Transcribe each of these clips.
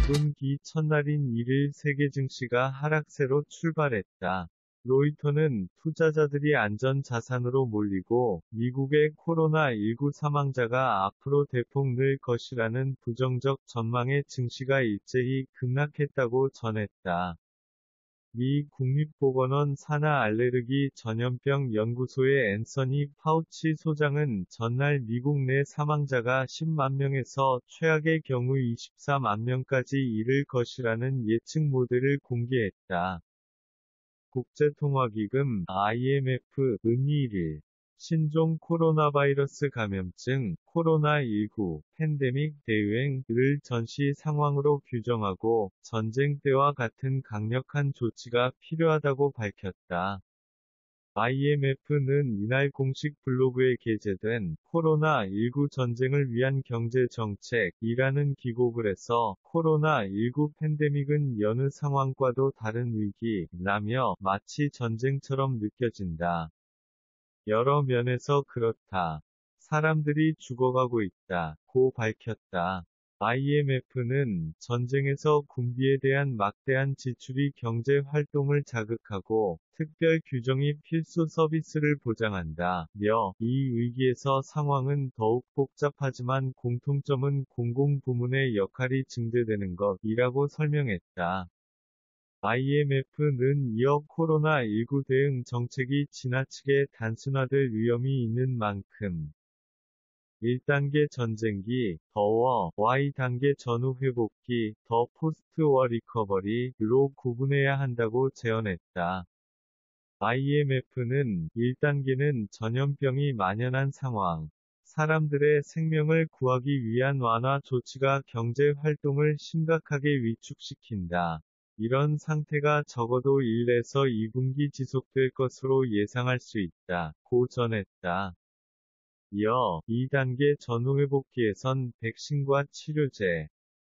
2분기 첫날인 1일 세계 증시가 하락세로 출발했다. 로이터는 투자자들이 안전 자산으로 몰리고 미국의 코로나19 사망자가 앞으로 대폭 늘 것이라는 부정적 전망에 증시가 일제히 급락했다고 전했다. 미 국립보건원 산하 알레르기 전염병 연구소의 앤서니 파우치 소장은 전날 미국 내 사망자가 10만 명에서 최악의 경우 24만 명까지 이를 것이라는 예측 모델을 공개했다. 국제통화기금 IMF은 2일 신종 코로나 바이러스 감염증 코로나19 팬데믹 대유행을 전시 상황으로 규정하고 전쟁 때와 같은 강력한 조치가 필요하다고 밝혔다. IMF는 이날 공식 블로그에 게재된 코로나19 전쟁을 위한 경제 정책이라는 기고글에서 코로나19 팬데믹은 여느 상황과도 다른 위기라며 마치 전쟁처럼 느껴진다. 여러 면에서 그렇다. 사람들이 죽어가고 있다. 고 밝혔다. IMF는 전쟁에서 군비에 대한 막대한 지출이 경제 활동을 자극하고 특별 규정이 필수 서비스를 보장한다. 이 위기에서 상황은 더욱 복잡하지만 공통점은 공공부문의 역할이 증대되는 것이라고 설명했다. IMF는 이어 코로나19 대응 정책이 지나치게 단순화될 위험이 있는 만큼 1단계 전쟁기, 더워, Y단계 전후 회복기, 더 포스트워 리커버리로 구분해야 한다고 제언했다. IMF는 1단계는 전염병이 만연한 상황, 사람들의 생명을 구하기 위한 완화 조치가 경제 활동을 심각하게 위축시킨다. 이런 상태가 적어도 1에서 2분기 지속될 것으로 예상할 수 있다. 고 전했다. 이어 2단계 전후회복기에선 백신과 치료제,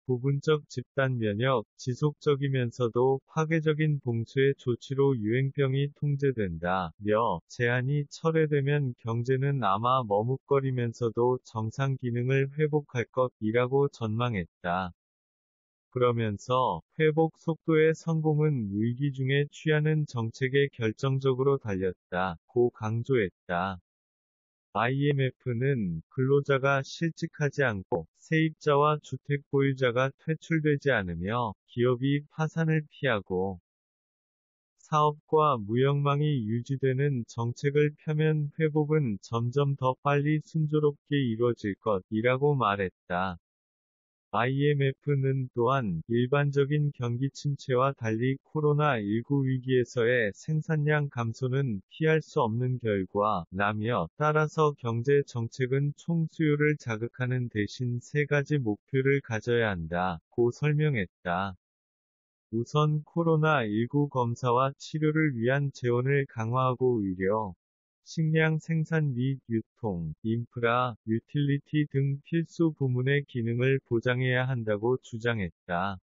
부분적 집단 면역, 지속적이면서도 파괴적인 봉쇄 조치로 유행병이 통제된다. 제한이 철회되면 경제는 아마 머뭇거리면서도 정상 기능을 회복할 것이라고 전망했다. 그러면서 회복 속도의 성공은 위기 중에 취하는 정책에 결정적으로 달렸다. 고 강조했다. IMF는 근로자가 실직하지 않고 세입자와 주택 보유자가 퇴출되지 않으며 기업이 파산을 피하고 사업과 무역망이 유지되는 정책을 펴면 회복은 점점 더 빨리 순조롭게 이뤄질 것이라고 말했다. IMF는 또한 일반적인 경기 침체와 달리 코로나19 위기에서의 생산량 감소는 피할 수 없는 결과라며 따라서 경제 정책은 총 수요를 자극하는 대신 세 가지 목표를 가져야 한다고 설명했다. 우선 코로나19 검사와 치료를 위한 재원을 강화하고 의료, 식량 생산 및 유통, 인프라, 유틸리티 등 필수 부문의 기능을 보장해야 한다고 주장했다.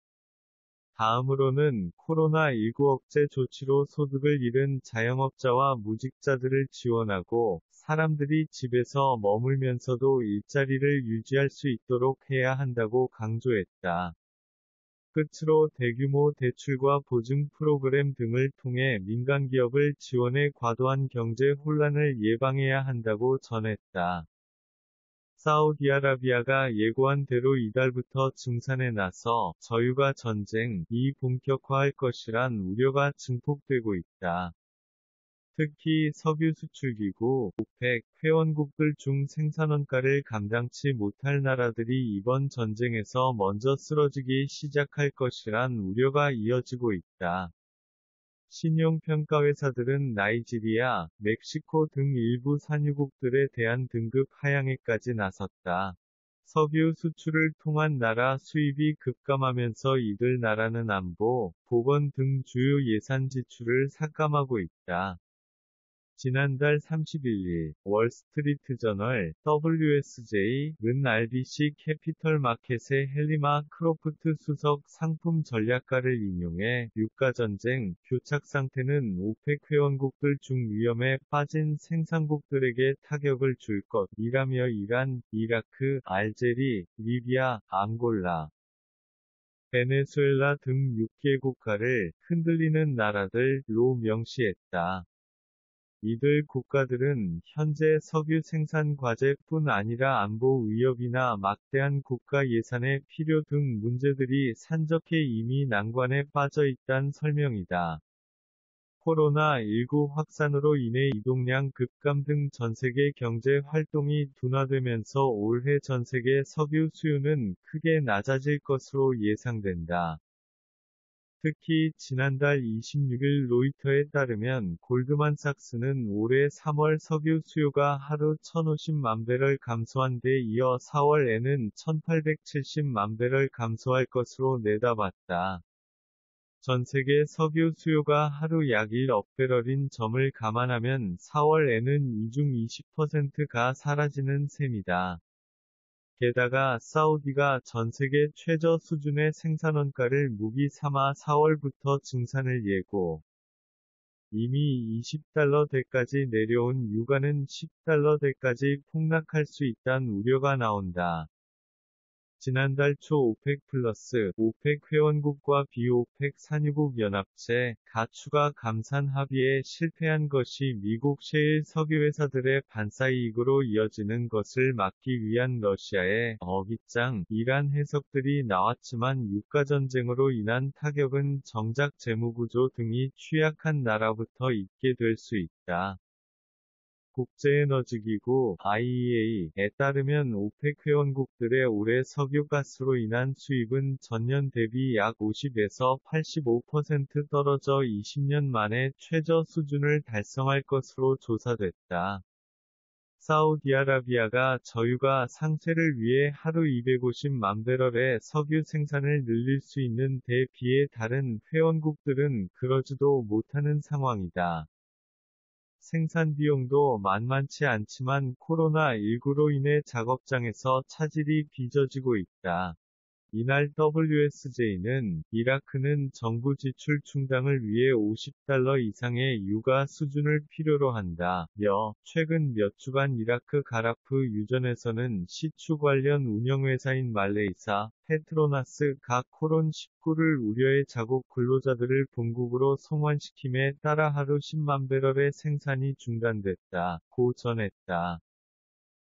다음으로는 코로나19 억제 조치로 소득을 잃은 자영업자와 무직자들을 지원하고 사람들이 집에서 머물면서도 일자리를 유지할 수 있도록 해야 한다고 강조했다. 끝으로 대규모 대출과 보증 프로그램 등을 통해 민간 기업을 지원해 과도한 경제 혼란을 예방해야 한다고 전했다. 사우디아라비아가 예고한 대로 이달부터 증산에 나서 저유가 전쟁이 본격화할 것이란 우려가 증폭되고 있다. 특히 석유 수출기구, 오펙, 회원국들 중 생산원가를 감당치 못할 나라들이 이번 전쟁에서 먼저 쓰러지기 시작할 것이란 우려가 이어지고 있다. 신용평가회사들은 나이지리아, 멕시코 등 일부 산유국들에 대한 등급 하향에까지 나섰다. 석유 수출을 통한 나라 수입이 급감하면서 이들 나라는 안보, 보건 등 주요 예산 지출을 삭감하고 있다. 지난달 31일 월스트리트저널 WSJ은 RBC 캐피털 마켓의 헬리마 크로프트 수석 상품 전략가를 인용해 유가전쟁 교착 상태는 오펙 회원국들 중 위험에 빠진 생산국들에게 타격을 줄 것이라며 이란, 이라크, 알제리, 리비아, 앙골라, 베네수엘라 등 6개 국가를 흔들리는 나라들로 명시했다. 이들 국가들은 현재 석유 생산 과제뿐 아니라 안보 위협이나 막대한 국가 예산의 필요 등 문제들이 산적해 이미 난관에 빠져 있다는 설명이다. 코로나19 확산으로 인해 이동량 급감 등 전세계 경제 활동이 둔화되면서 올해 전세계 석유 수요는 크게 낮아질 것으로 예상된다. 특히 지난달 26일 로이터에 따르면 골드만삭스는 올해 3월 석유 수요가 하루 1,050만 배럴 감소한 데 이어 4월에는 1,870만 배럴 감소할 것으로 내다봤다. 전 세계 석유 수요가 하루 약 1억 배럴인 점을 감안하면 4월에는 이중 20%가 사라지는 셈이다. 게다가 사우디가 전 세계 최저 수준의 생산원가를 무기 삼아 4월부터 증산을 예고. 이미 20달러대까지 내려온 유가는 10달러대까지 폭락할 수 있다는 우려가 나온다. 지난달 초 오펙 플러스, 오펙 회원국과 비오펙 산유국 연합체, 가 추가 감산 합의에 실패한 것이 미국 셰일 석유회사들의 반사이익으로 이어지는 것을 막기 위한 러시아의 어깃장, 이란 해석들이 나왔지만 유가전쟁으로 인한 타격은 정작 재무구조 등이 취약한 나라부터 입게 될 수 있다. 국제에너지기구 IEA에 따르면 오펙 회원국들의 올해 석유가스로 인한 수입은 전년 대비 약 50에서 85% 떨어져 20년 만에 최저 수준을 달성할 것으로 조사됐다. 사우디아라비아가 저유가 상쇄를 위해 하루 250만 배럴의 석유 생산을 늘릴 수 있는 데 비해 다른 회원국들은 그러지도 못하는 상황이다. 생산 비용도 만만치 않지만 코로나19로 인해 작업장에서 차질이 빚어지고 있다. 이날 WSJ는 이라크는 정부 지출 충당을 위해 50달러 이상의 유가 수준을 필요로 한다. 최근 몇 주간 이라크 가라프 유전에서는 시추 관련 운영회사인 말레이사, 페트로나스가 코론19를 우려해 자국 근로자들을 본국으로 송환시킴에 따라 하루 10만 배럴의 생산이 중단됐다. 고 전했다.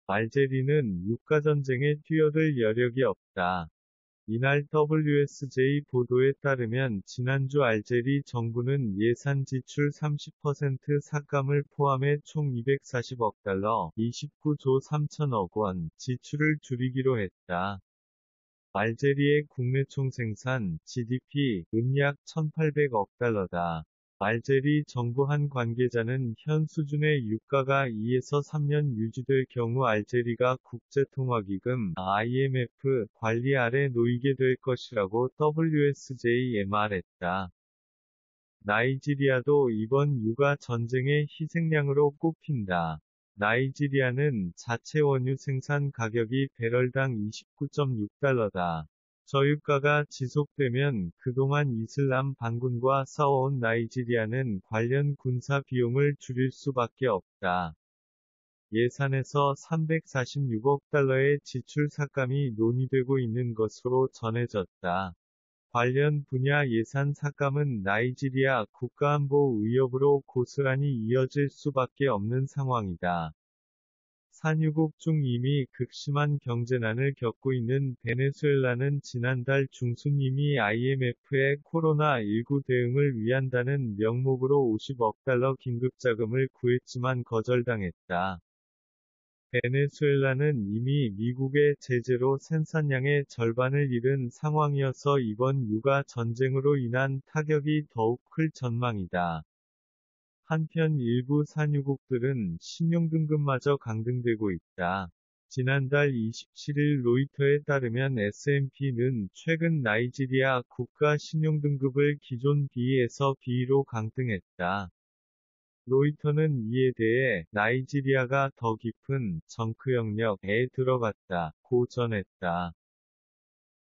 알제리는 유가전쟁에 뛰어들 여력이 없다. 이날 WSJ 보도에 따르면 지난주 알제리 정부는 예산 지출 30% 삭감을 포함해 총 240억 달러, 29조 3천억 원 지출을 줄이기로 했다. 알제리의 국내 총생산 GDP은 약 1,800억 달러다. 알제리 정부 한 관계자는 현 수준의 유가가 2에서 3년 유지될 경우 알제리가 국제통화기금 IMF 관리 아래 놓이게 될 것이라고 WSJ에 말했다. 나이지리아도 이번 유가 전쟁의 희생양으로 꼽힌다. 나이지리아는 자체 원유 생산 가격이 배럴당 29.6달러다. 저유가가 지속되면 그동안 이슬람 반군과 싸워온 나이지리아는 관련 군사 비용을 줄일 수밖에 없다. 예산에서 346억 달러의 지출 삭감이 논의되고 있는 것으로 전해졌다. 관련 분야 예산 삭감은 나이지리아 국가안보 위협으로 고스란히 이어질 수밖에 없는 상황이다. 산유국 중 이미 극심한 경제난을 겪고 있는 베네수엘라는 지난달 중순 이미 IMF의 코로나19 대응을 위한다는 명목으로 50억 달러 긴급자금을 구했지만 거절당했다. 베네수엘라는 이미 미국의 제재로 생산량의 절반을 잃은 상황이어서 이번 유가 전쟁으로 인한 타격이 더욱 클 전망이다. 한편 일부 산유국들은 신용등급마저 강등되고 있다. 지난달 27일 로이터에 따르면 S&P는 최근 나이지리아 국가 신용등급을 기존 B에서 B로 강등했다. 로이터는 이에 대해 나이지리아가 더 깊은 정크 영역에 들어갔다 고 전했다.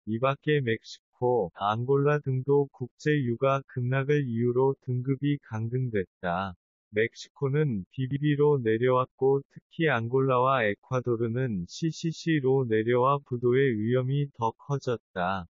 이밖에 멕시코, 앙골라 등도 국제 유가 급락을 이유로 등급이 강등됐다. 멕시코는 BBB로 내려왔고 특히 앙골라와 에콰도르는 CCC로 내려와 부도의 위험이 더 커졌다.